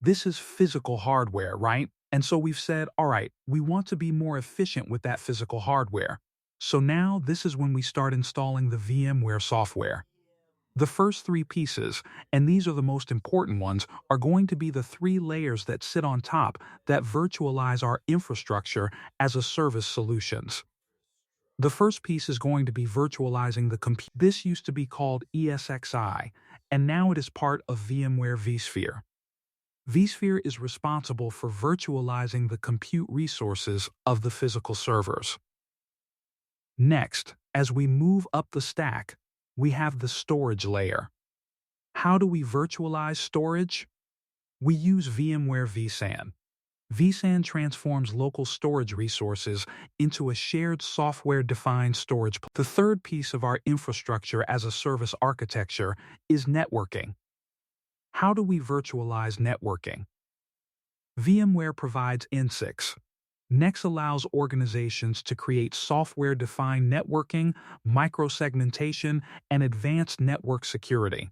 This is physical hardware, right? And so we've said, all right, we want to be more efficient with that physical hardware. So now this is when we start installing the VMware software. The first three pieces, and these are the most important ones, are going to be the three layers that sit on top that virtualize our infrastructure as a service solutions. The first piece is going to be virtualizing the compute. This used to be called ESXi, and now it is part of VMware vSphere. vSphere is responsible for virtualizing the compute resources of the physical servers. Next, as we move up the stack, we have the storage layer. How do we virtualize storage? We use VMware vSAN. vSAN transforms local storage resources into a shared software-defined storage. The third piece of our infrastructure as a service architecture is networking. How do we virtualize networking? VMware provides NSX. NSX allows organizations to create software-defined networking, microsegmentation, and advanced network security.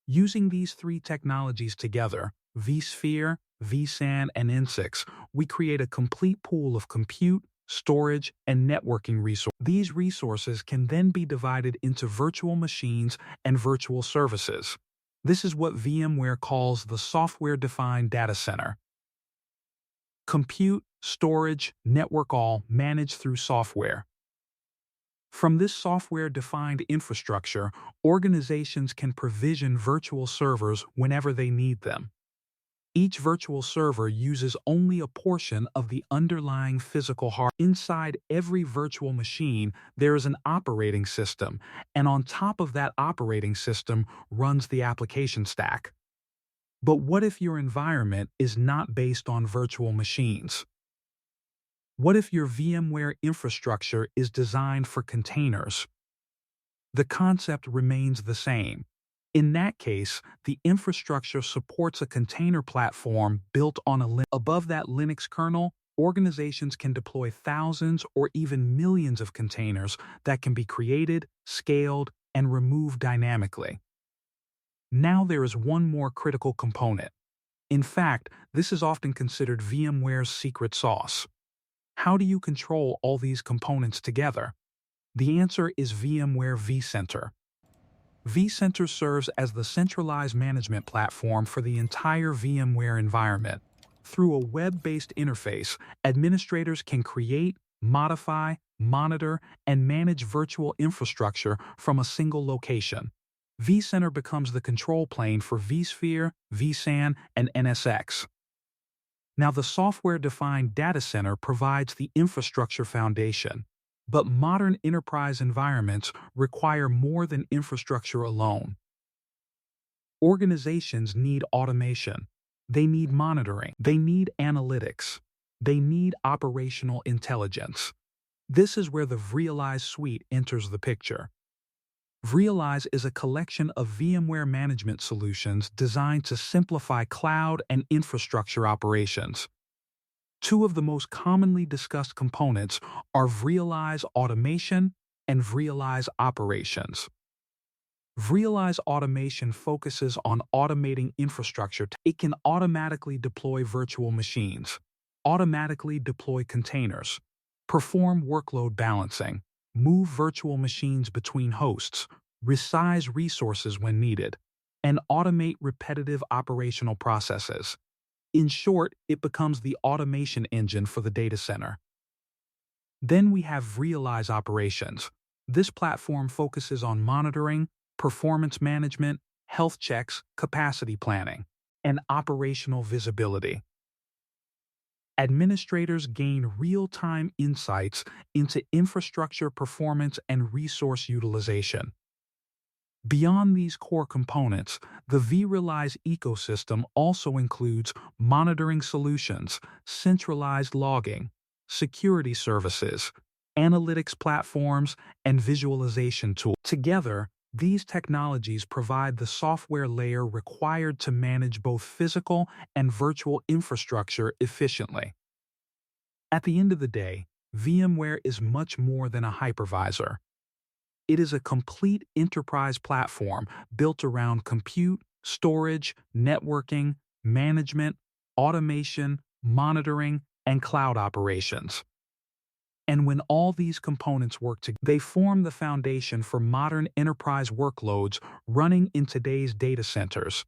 Using these three technologies together, vSphere, vSAN, and NSX, we create a complete pool of compute, storage, and networking resources. These resources can then be divided into virtual machines and virtual services. This is what VMware calls the software-defined data center. Compute, storage, network all managed through software. From this software-defined infrastructure, organizations can provision virtual servers whenever they need them. Each virtual server uses only a portion of the underlying physical hardware. Inside every virtual machine, there is an operating system, and on top of that operating system runs the application stack. But what if your environment is not based on virtual machines? What if your VMware infrastructure is designed for containers? The concept remains the same. In that case, the infrastructure supports a container platform built on a Linux. Above that Linux kernel, organizations can deploy thousands or even millions of containers that can be created, scaled, and removed dynamically. Now there is one more critical component. In fact, this is often considered VMware's secret sauce. How do you control all these components together? The answer is VMware vCenter. vCenter serves as the centralized management platform for the entire VMware environment. Through a web-based interface, administrators can create, modify, monitor, and manage virtual infrastructure from a single location. vCenter becomes the control plane for vSphere, vSAN, and NSX. Now, the software-defined data center provides the infrastructure foundation, but modern enterprise environments require more than infrastructure alone. Organizations need automation. They need monitoring. They need analytics. They need operational intelligence. This is where the vRealise suite enters the picture. vReliase is a collection of VMware management solutions designed to simplify cloud and infrastructure operations. Two of the most commonly discussed components are vReliase Automation and vReliase Operations. vReliase Automation focuses on automating infrastructure. It can automatically deploy virtual machines, automatically deploy containers, perform workload balancing, move virtual machines between hosts, resize resources when needed, and automate repetitive operational processes. In short, it becomes the automation engine for the data center. Then we have vReliase Operations. This platform focuses on monitoring, performance management, health checks, capacity planning, and operational visibility. Administrators gain real-time insights into infrastructure performance and resource utilization. Beyond these core components, the vReliase ecosystem also includes monitoring solutions, centralized logging, security services, analytics platforms, and visualization tools. Together, these technologies provide the software layer required to manage both physical and virtual infrastructure efficiently. At the end of the day, VMware is much more than a hypervisor. It is a complete enterprise platform built around compute, storage, networking, management, automation, monitoring, and cloud operations. And when all these components work together, they form the foundation for modern enterprise workloads running in today's data centers.